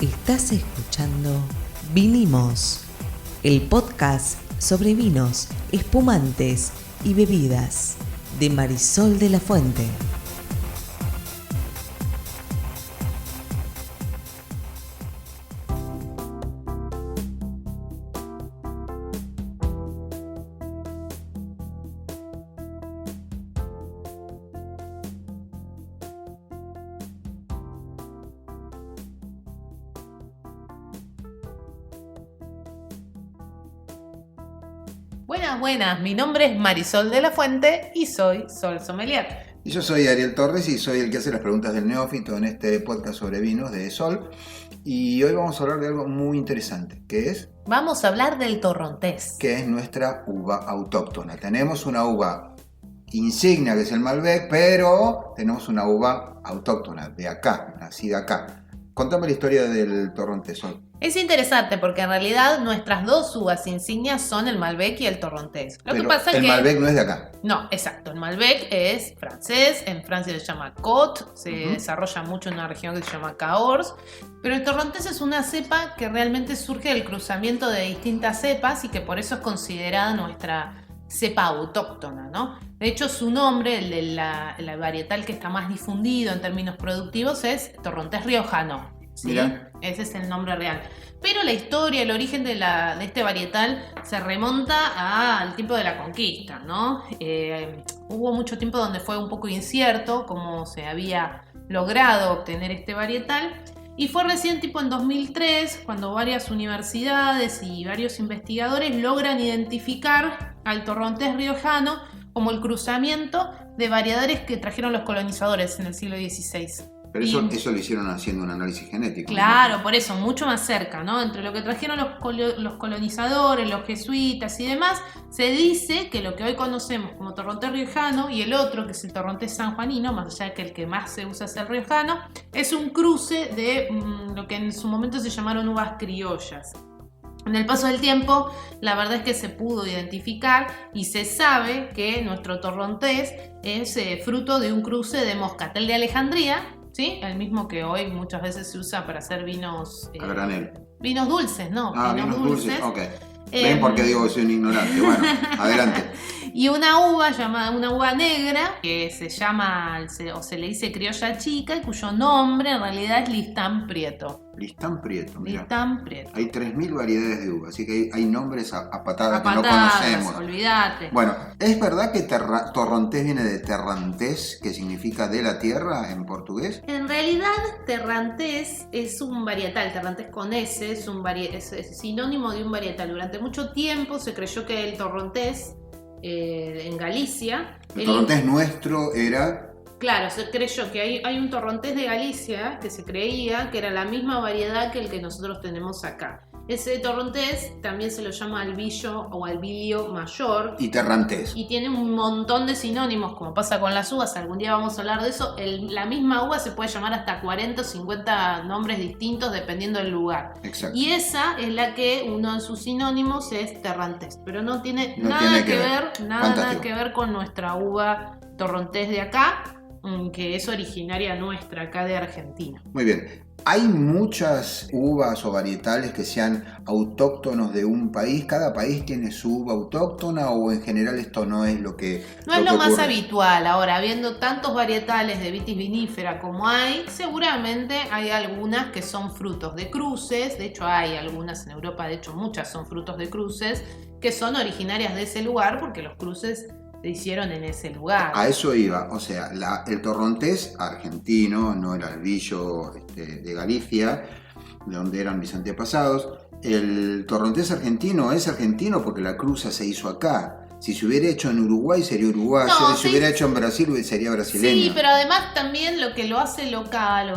Estás escuchando Vinimos, el podcast sobre vinos, espumantes y bebidas de Marisol de la Fuente. Buenas, mi nombre es Marisol de la Fuente y soy Sol Sommelier. Y yo soy Ariel Torres y soy el que hace las preguntas del neófito en este podcast sobre vinos de Sol. Y hoy vamos a hablar de algo muy interesante, que es... Vamos a hablar del torrontés. Que es nuestra uva autóctona. Tenemos una uva insignia que es el Malbec, pero tenemos una uva autóctona, de acá, nacida acá. Contame la historia del torrontés, Sol. Es interesante porque en realidad nuestras dos uvas insignias son el Malbec y el torrontés. Pero que pasa es que el Malbec no es de acá. No, exacto. El Malbec es francés, en Francia se llama Côte, se desarrolla mucho en una región que se llama Cahors, pero el torrontés es una cepa que realmente surge del cruzamiento de distintas cepas y que por eso es considerada nuestra cepa autóctona, ¿no? De hecho, su nombre, el de la varietal que está más difundido en términos productivos, es torrontés riojano. ¿Sí? Mira. Ese es el nombre real. Pero la historia, el origen de este varietal se remonta al tiempo de la conquista, ¿no? Hubo mucho tiempo donde fue un poco incierto cómo se había logrado obtener este varietal. Y fue recién tipo en 2003 cuando varias universidades y varios investigadores logran identificar al torrontés riojano como el cruzamiento de variedades que trajeron los colonizadores en el siglo XVI. Pero eso lo hicieron haciendo un análisis genético. Claro, ¿no? Por eso, mucho más cerca, ¿no? Entre lo que trajeron los colonizadores, los jesuitas y demás, se dice que lo que hoy conocemos como torrontés riojano y el otro, que es el torrontés sanjuanino, más allá de que el que más se usa es el riojano, es un cruce de lo que en su momento se llamaron uvas criollas. En el paso del tiempo, la verdad es que se pudo identificar y se sabe que nuestro torrontés es fruto de un cruce de moscatel de Alejandría, ¿sí? El mismo que hoy muchas veces se usa para hacer vinos... a granel. Vinos dulces, ¿no? Vinos dulces, ok. ¿Ven por qué digo que soy un ignorante? Bueno, adelante. Y una uva llamada una uva negra, que se llama, o se le dice criolla chica, y cuyo nombre en realidad es Listán Prieto. Listán Prieto, mira. Listán Prieto. Hay 3.000 variedades de uva, así que hay nombres a patadas que no conocemos. Olvídate. Bueno, ¿es verdad que torrontés viene de terrantés, que significa de la tierra en portugués? En realidad, terrantés es un varietal, terrantés con S, es sinónimo de un varietal. Durante mucho tiempo se creyó que el torrontés en Galicia... El torrontés nuestro era... Claro, se creyó que hay un torrontés de Galicia que se creía que era la misma variedad que el que nosotros tenemos acá. Ese torrontés también se lo llama albillo o albilio mayor. Y terrantés. Y tiene un montón de sinónimos, como pasa con las uvas. Algún día vamos a hablar de eso. La misma uva se puede llamar hasta 40 o 50 nombres distintos dependiendo del lugar. Exacto. Y esa es la que uno de sus sinónimos es terrantés. Pero no tiene nada que ver con nuestra uva torrontés de acá, que es originaria nuestra acá de Argentina. Muy bien. ¿Hay muchas uvas o varietales que sean autóctonos de un país? ¿Cada país tiene su uva autóctona o en general esto no es lo que No es lo más habitual. Ahora, habiendo tantos varietales de vitis vinífera como hay, seguramente hay algunas que son frutos de cruces. De hecho, hay algunas en Europa, de hecho muchas son frutos de cruces, que son originarias de ese lugar porque los cruces se hicieron en ese lugar. A eso iba, o sea, el torrontés argentino, no el albillo de Galicia, de donde eran mis antepasados. El torrontés argentino es argentino porque la cruza se hizo acá. Si se hubiera hecho en Uruguay sería uruguayo, si se hubiera hecho en Brasil sería brasileño. Sí, pero además también lo que lo hace local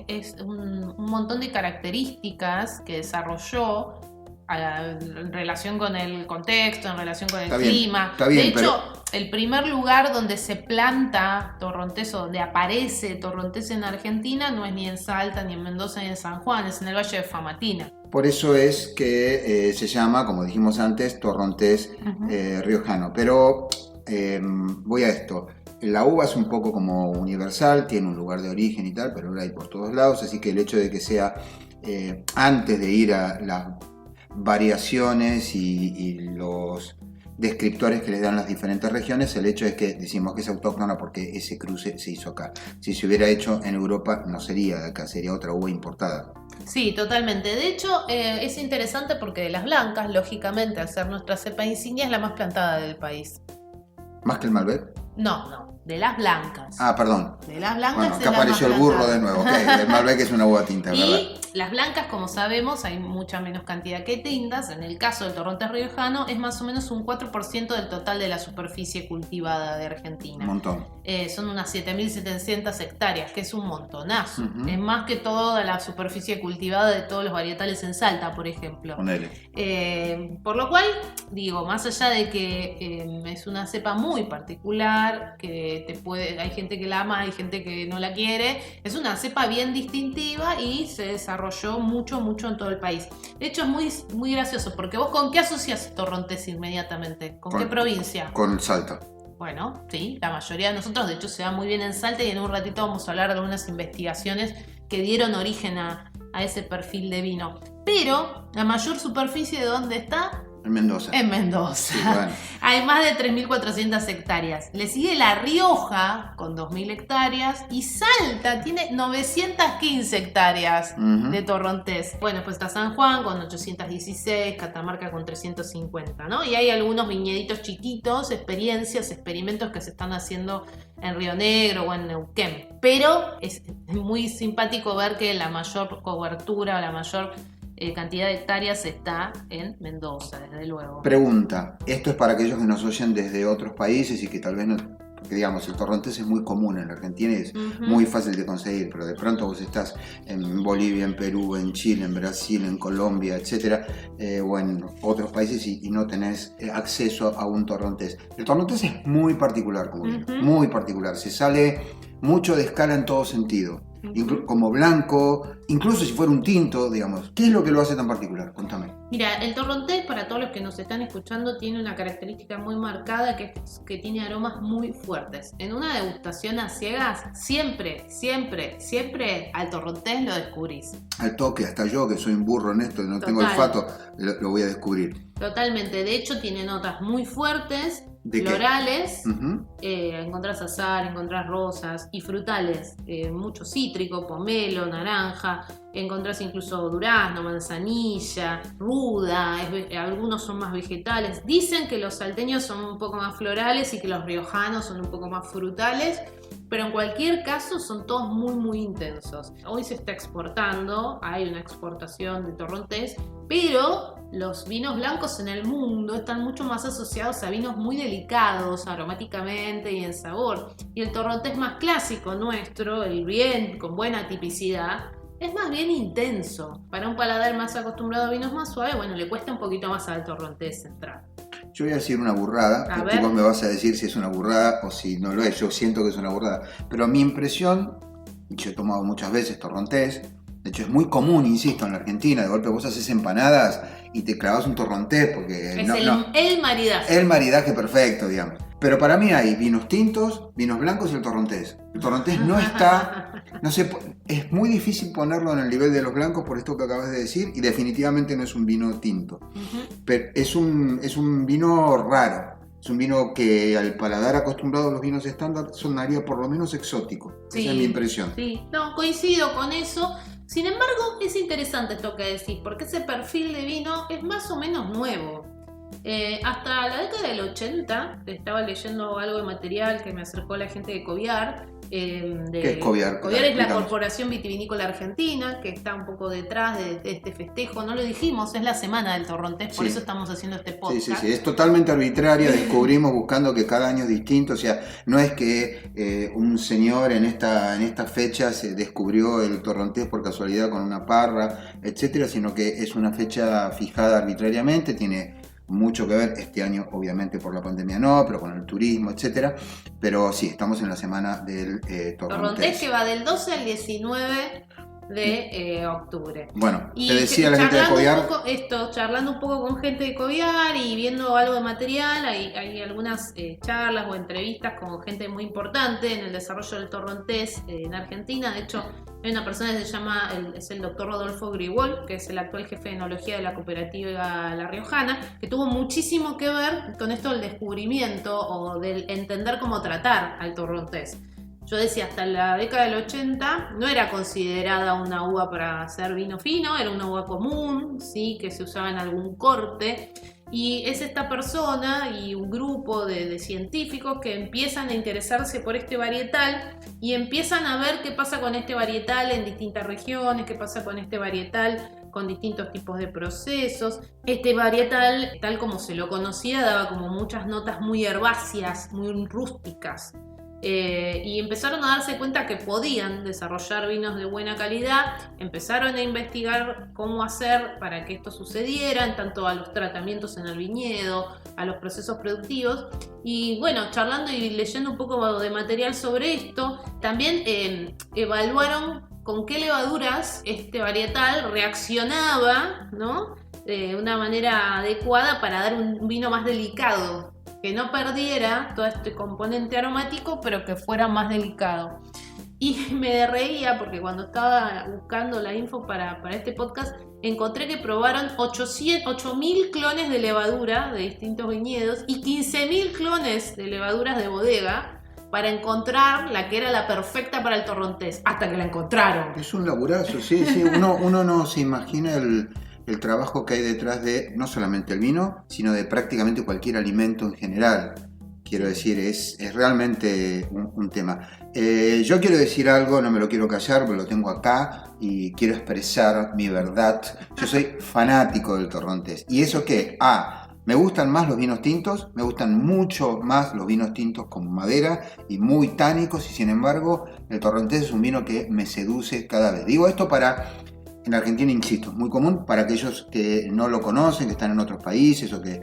es un montón de características que desarrolló en relación con el contexto, en relación con el clima. De hecho, el primer lugar donde se planta torrontés o donde aparece torrontés en Argentina no es ni en Salta, ni en Mendoza, ni en San Juan, es en el Valle de Famatina. Por eso es que se llama, como dijimos antes, torrontés riojano. Pero voy a esto. La uva es un poco como universal, tiene un lugar de origen y tal, pero la hay por todos lados, así que el hecho de que sea antes de ir a las variaciones y los descriptores que le dan las diferentes regiones, el hecho es que decimos que es autóctona porque ese cruce se hizo acá. Si se hubiera hecho en Europa no sería de acá, sería otra uva importada. Sí, totalmente. De hecho, es interesante porque de las blancas, lógicamente, al ser nuestra cepa insignia, es la más plantada del país. ¿Más que el Malbec? No, de las blancas. Ah, perdón. De las blancas. Bueno, es acá la apareció más el burro plantada. de nuevo. Okay. El Malbec es una uva tinta, ¿verdad? Y las blancas, como sabemos, hay mucha menos cantidad que tintas. En el caso del torrontés riojano, es más o menos un 4% del total de la superficie cultivada de Argentina. Un montón. Son unas 7.700 hectáreas, que es un montonazo. Uh-huh. Es más que toda la superficie cultivada de todos los varietales en Salta, por ejemplo. Ponele. Por lo cual, digo, más allá de que es una cepa muy particular, que hay gente que la ama, hay gente que no la quiere, es una cepa bien distintiva y se desarrolló mucho en todo el país. De hecho, es muy gracioso, porque vos ¿con qué asocias torrontés inmediatamente? ¿Con qué provincia? Con Salta. Bueno, sí, la mayoría de nosotros, de hecho, se da muy bien en Salta y en un ratito vamos a hablar de algunas investigaciones que dieron origen a ese perfil de vino. Pero la mayor superficie de dónde está, En Mendoza. en Mendoza. Sí, bueno. Hay más de 3.400 hectáreas. Le sigue La Rioja con 2.000 hectáreas y Salta tiene 915 hectáreas de torrontés. Bueno, pues está San Juan con 816, Catamarca con 350, ¿no? Y hay algunos viñeditos chiquitos, experimentos que se están haciendo en Río Negro o en Neuquén. Pero es muy simpático ver que la mayor cobertura, la mayor cantidad de hectáreas está en Mendoza, desde luego. Pregunta, esto es para aquellos que nos oyen desde otros países y que tal vez no, porque digamos, el torrontés es muy común en Argentina y es muy fácil de conseguir, pero de pronto vos estás en Bolivia, en Perú, en Chile, en Brasil, en Colombia, etcétera, o en otros países y no tenés acceso a un torrontés. El torrontés es muy particular, como digo, muy particular, se sale mucho de escala en todo sentido. Como blanco, incluso si fuera un tinto, digamos. ¿Qué es lo que lo hace tan particular? Contame. Mira, el torrontés, para todos los que nos están escuchando, tiene una característica muy marcada que es que tiene aromas muy fuertes. En una degustación a ciegas, siempre al torrontés lo descubrís. Al toque, hasta yo que soy un burro en esto, no tengo olfato, lo voy a descubrir. Totalmente, de hecho tiene notas muy fuertes, florales, encontrás azahar, encontrás rosas y frutales, mucho cítrico, pomelo, naranja, encontrás incluso durazno, manzanilla, ruda, algunos son más vegetales. Dicen que los salteños son un poco más florales y que los riojanos son un poco más frutales, pero en cualquier caso son todos muy intensos. Hoy se está exportando, hay una exportación de torrontés, pero los vinos blancos en el mundo están mucho más asociados a vinos muy delicados aromáticamente y en sabor. Y el torrontés más clásico nuestro, el bien con buena tipicidad, es más bien intenso. Para un paladar más acostumbrado a vinos más suaves, bueno, le cuesta un poquito más al torrontés entrar. Yo voy a decir una burrada, que vos me vas a decir si es una burrada o si no lo es. Yo siento que es una burrada. Pero mi impresión, yo he tomado muchas veces torrontés, de hecho es muy común, insisto, en la Argentina, de golpe vos haces empanadas y te clavas un torrontés porque... Es el maridaje. El maridaje perfecto, digamos. Pero para mí hay vinos tintos, vinos blancos y el torrontés. El torrontés no está... No sé, es muy difícil ponerlo en el nivel de los blancos por esto que acabas de decir y definitivamente no es un vino tinto. Pero es un vino raro. Es un vino que al paladar acostumbrado a los vinos estándar sonaría por lo menos exótico. Sí, esa es mi impresión. Sí, no, coincido con eso. Sin embargo, es interesante esto que decís, porque ese perfil de vino es más o menos nuevo. Hasta la década del 80, estaba leyendo algo de material que me acercó la gente de Coviar. ¿Qué es Coviar? Coviar es la Corporación Vitivinícola Argentina, que está un poco detrás de este festejo. No lo dijimos, es la semana del torrontés, por eso estamos haciendo este podcast. Sí, es totalmente arbitraria, descubrimos buscando que cada año es distinto, o sea, no es que un señor en esta fecha se descubrió el torrontés por casualidad con una parra, etcétera, sino que es una fecha fijada arbitrariamente, tiene mucho que ver este año, obviamente por la pandemia no, pero con el turismo, etcétera. Pero sí, estamos en la semana del torrontés. Torrontés que va del 12 al 19 de octubre. Bueno, Y te decía la gente de Coviar. Charlando un poco con gente de Coviar y viendo algo de material, hay algunas charlas o entrevistas con gente muy importante en el desarrollo del torrontés en Argentina. De hecho, hay una persona que se llama, es el doctor Rodolfo Grigol, que es el actual jefe de enología de la cooperativa La Riojana, que tuvo muchísimo que ver con esto del descubrimiento o del entender cómo tratar al torrontés. Yo decía, hasta la década del 80 no era considerada una uva para hacer vino fino, era una uva común, ¿sí? Que se usaba en algún corte. Y es esta persona y un grupo de científicos que empiezan a interesarse por este varietal y empiezan a ver qué pasa con este varietal en distintas regiones, qué pasa con este varietal con distintos tipos de procesos. Este varietal, tal como se lo conocía, daba como muchas notas muy herbáceas, muy rústicas. Y empezaron a darse cuenta que podían desarrollar vinos de buena calidad, empezaron a investigar cómo hacer para que esto sucediera, en tanto a los tratamientos en el viñedo, a los procesos productivos. Y bueno, charlando y leyendo un poco de material sobre esto, también evaluaron con qué levaduras este varietal reaccionaba, ¿no? De una manera adecuada para dar un vino más delicado, que no perdiera todo este componente aromático, pero que fuera más delicado. Y me reía porque cuando estaba buscando la info para este podcast, encontré que probaron 8.000 clones de levadura de distintos viñedos y 15.000 clones de levaduras de bodega para encontrar la que era la perfecta para el torrontés, hasta que la encontraron. Es un laburazo, sí. Uno no se imagina el trabajo que hay detrás de no solamente el vino, sino de prácticamente cualquier alimento en general. Quiero decir, es realmente un tema. Yo quiero decir algo, no me lo quiero callar, pero lo tengo acá y quiero expresar mi verdad. Yo soy fanático del torrontés. ¿Y eso qué? Me gustan más los vinos tintos, me gustan mucho más los vinos tintos con madera y muy tánicos, y sin embargo, el torrontés es un vino que me seduce cada vez. Digo esto en Argentina, insisto, es muy común para aquellos que no lo conocen, que están en otros países o que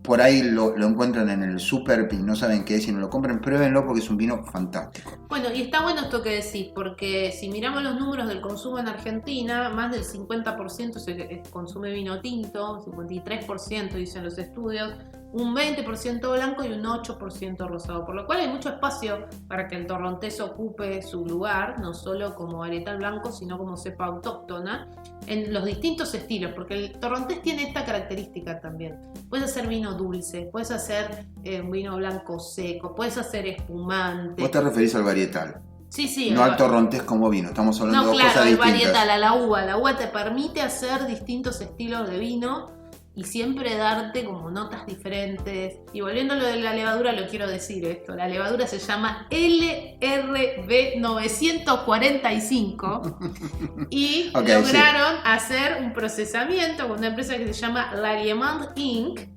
por ahí lo encuentran en el súper y no saben qué es y no lo compran. Pruébenlo porque es un vino fantástico. Bueno, y está bueno esto que decís, porque si miramos los números del consumo en Argentina, más del 50% se consume vino tinto, 53% dicen los estudios, un 20% blanco y un 8% rosado, por lo cual hay mucho espacio para que el torrontés ocupe su lugar, no solo como varietal blanco, sino como cepa autóctona, en los distintos estilos, porque el torrontés tiene esta característica también. Puedes hacer vino dulce, puedes hacer vino blanco seco, puedes hacer espumante. ¿Vos te referís al varietal? Sí. No al torrontés como vino, estamos hablando de dos cosas distintas. No, claro, el varietal, a la uva. La uva te permite hacer distintos estilos de vino y siempre darte como notas diferentes. Y volviendo a lo de la levadura, lo quiero decir esto. La levadura se llama LRB 945 y lograron hacer un procesamiento con una empresa que se llama Lariemont Inc.,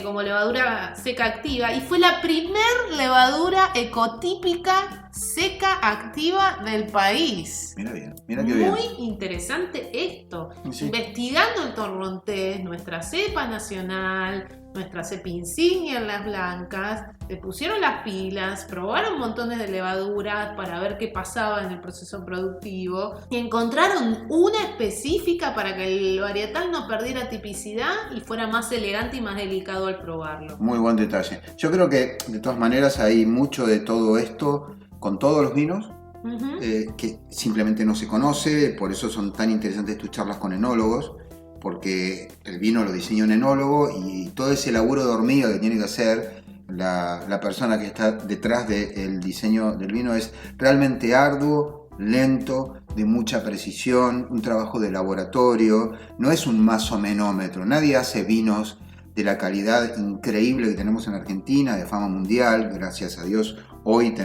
como levadura seca activa, y fue la primer levadura ecotípica seca activa del país. Mira qué bien. Muy interesante esto. Sí. Investigando el torrontés, nuestra cepa nacional, nuestra cepa insignia en las blancas, le pusieron las pilas, probaron montones de levaduras para ver qué pasaba en el proceso productivo y encontraron una específica para que el varietal no perdiera tipicidad y fuera más elegante y más delicado al probarlo. Muy buen detalle. Yo creo que de todas maneras hay mucho de todo esto con todos los vinos. Que simplemente no se conoce, por eso son tan interesantes tus charlas con enólogos, porque el vino lo diseña un enólogo y todo ese laburo de hormiga que tiene que hacer la persona que está detrás del diseño del vino es realmente arduo, lento, de mucha precisión, un trabajo de laboratorio, no es un masomenómetro, nadie hace vinos de la calidad increíble que tenemos en Argentina, de fama mundial, gracias a Dios. Hoy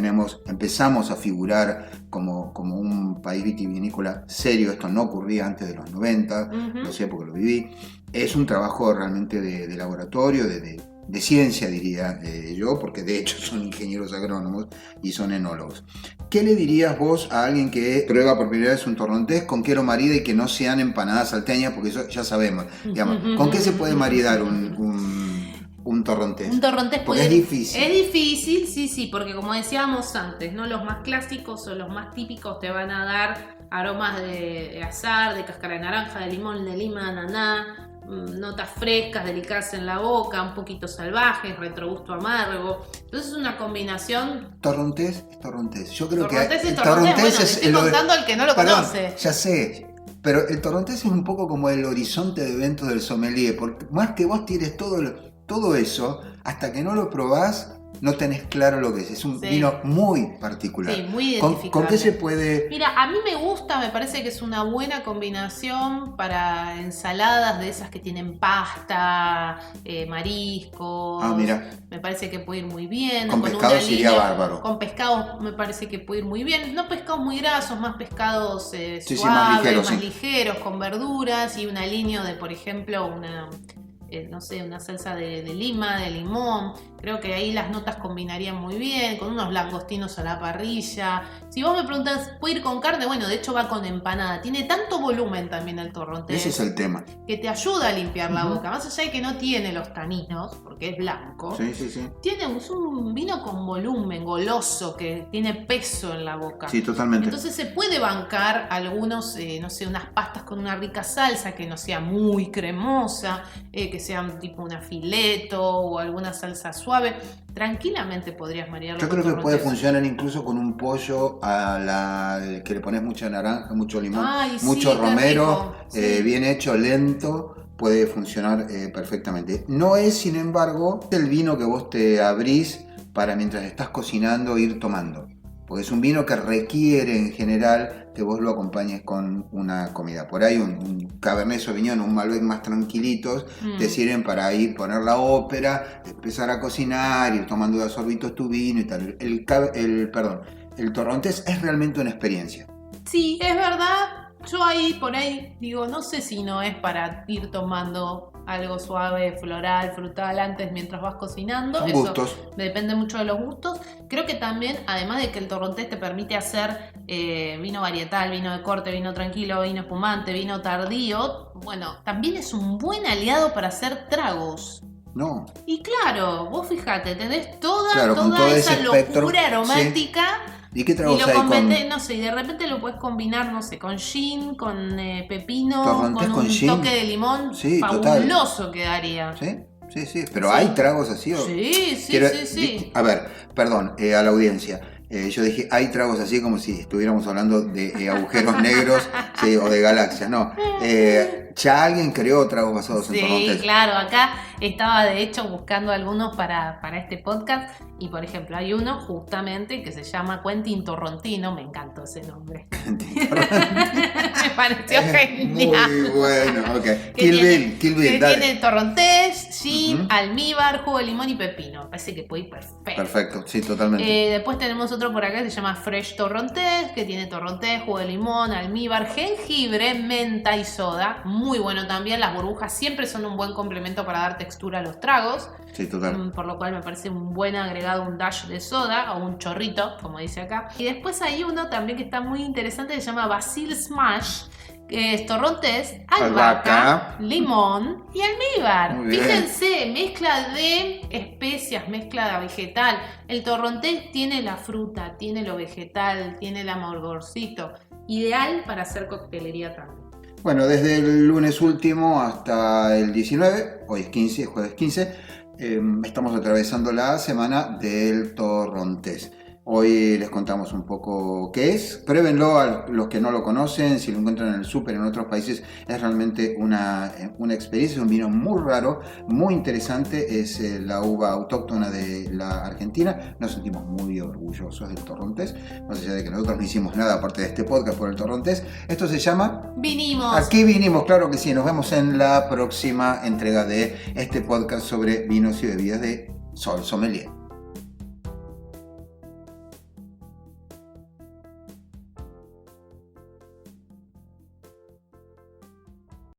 empezamos a figurar como un país vitivinícola serio. Esto no ocurría antes de los 90, lo sé porque lo viví. Es un trabajo realmente de laboratorio, de ciencia, diría yo, porque de hecho son ingenieros agrónomos y son enólogos. ¿Qué le dirías vos a alguien que prueba por primera vez un torrontés? ¿Con qué lo marida y que no sean empanadas salteñas? Porque eso ya sabemos. Digamos, ¿con qué se puede maridar un torrontés? Un torrontés porque es difícil. Es difícil, sí, porque como decíamos antes, ¿no? Los más clásicos o los más típicos te van a dar aromas de azahar, de cáscara de naranja, de limón, de lima, ananá, notas frescas, delicadas en la boca, un poquito salvajes, retrogusto amargo. Entonces es una combinación. Torrontés es torrontés. Yo creo Torrontés que es torrontés. Bueno, te estoy contando al que no lo conoce. Ya sé. Pero el torrontés es un poco como el horizonte de eventos del sommelier, porque más que vos tires todo eso, hasta que no lo probás, no tenés claro lo que es. Es un vino muy particular. Sí, muy identificable. ¿Con qué se puede...? Mira, a mí me gusta, me parece que es una buena combinación para ensaladas de esas que tienen pasta, mariscos. Ah, mira. Me parece que puede ir muy bien. Con pescados iría bárbaro. Con pescados me parece que puede ir muy bien. No pescados muy grasos, más pescados suaves, más ligeros, con verduras y un aliño de, por ejemplo, una salsa de lima, de limón. Creo que ahí las notas combinarían muy bien, con unos langostinos a la parrilla. Si vos me preguntás, ¿puede ir con carne? Bueno, de hecho va con empanada. Tiene tanto volumen también el torrontés. Ese es el tema. Que te ayuda a limpiar la boca. Más allá de que no tiene los taninos, porque es blanco. Sí. Es un vino con volumen, goloso, que tiene peso en la boca. Sí, totalmente. Entonces se puede bancar algunos, unas pastas con una rica salsa que no sea muy cremosa, que sean tipo una fileto o alguna salsa suave. Tranquilamente podrías marearlo. Yo creo que puede funcionar incluso con un pollo que le pones mucha naranja, mucho limón, mucho romero, bien hecho, lento. Puede funcionar perfectamente. No es, sin embargo, el vino que vos te abrís para mientras estás cocinando ir tomando. Porque es un vino que requiere en general que vos lo acompañes con una comida. Por ahí un Cabernet Sauvignon, un Malbec más tranquilitos, te sirven para ir, poner la ópera, empezar a cocinar, ir tomando de a sorbitos tu vino y tal. El torrontés es realmente una experiencia. Sí, es verdad. Yo por ahí digo, no sé si no es para ir tomando algo suave, floral, frutal antes mientras vas cocinando. Son gustos. Depende mucho de los gustos. Creo que también, además de que el torrontés te permite hacer vino varietal, vino de corte, vino tranquilo, vino espumante, vino tardío, bueno, también es un buen aliado para hacer tragos. No. Y claro, vos fíjate, tenés toda esa locura aromática. Sí. ¿Y qué tragos hay y de repente lo puedes combinar, con gin, con pepino, torrontés con un gin. Toque de limón, sí, fabuloso total. Quedaría. Sí, pero hay tragos así. Sí. A ver, perdón, a la audiencia. Yo dije, hay tragos así como si estuviéramos hablando de agujeros negros o de galaxias. No, ya alguien creó tragos basados en torrontés. Sí, claro, acá estaba de hecho buscando algunos para este podcast y por ejemplo hay uno justamente que se llama Quentin Torrontino, me encantó ese nombre. Me pareció genial. Muy bueno, ok. Kill Bill, dale. Tiene torrontés, gin, almíbar, jugo de limón y pepino. Parece que puede ir perfecto. Perfecto, sí, totalmente. Después tenemos otro por acá que se llama Fresh Torrontés, que tiene torrontés, jugo de limón, almíbar, jengibre, menta y soda. Muy bueno también. Las burbujas siempre son un buen complemento para dar textura a los tragos. Sí, total. Por lo cual me parece un buen agregado un dash de soda o un chorrito, como dice acá. Y después hay uno también que está muy interesante que se llama Basil Smash, que es torrontés, albahaca, limón y almíbar. Fíjense, mezcla de especias, mezcla de vegetal. El torrontés tiene la fruta, tiene lo vegetal, tiene el amargorcito. Ideal para hacer coctelería también. Bueno, desde el lunes último hasta el 19, hoy es 15, jueves 15, estamos atravesando la semana del torrontés. Hoy les contamos un poco qué es. Pruébenlo a los que no lo conocen. Si lo encuentran en el súper en otros países, es realmente una experiencia. Es un vino muy raro, muy interesante. Es la uva autóctona de la Argentina. Nos sentimos muy orgullosos del torrontés. Más allá de que nosotros no hicimos nada aparte de este podcast por el torrontés. Esto se llama... Vinimos. Aquí vinimos, claro que sí. Nos vemos en la próxima entrega de este podcast sobre vinos y bebidas de Sol Sommelier.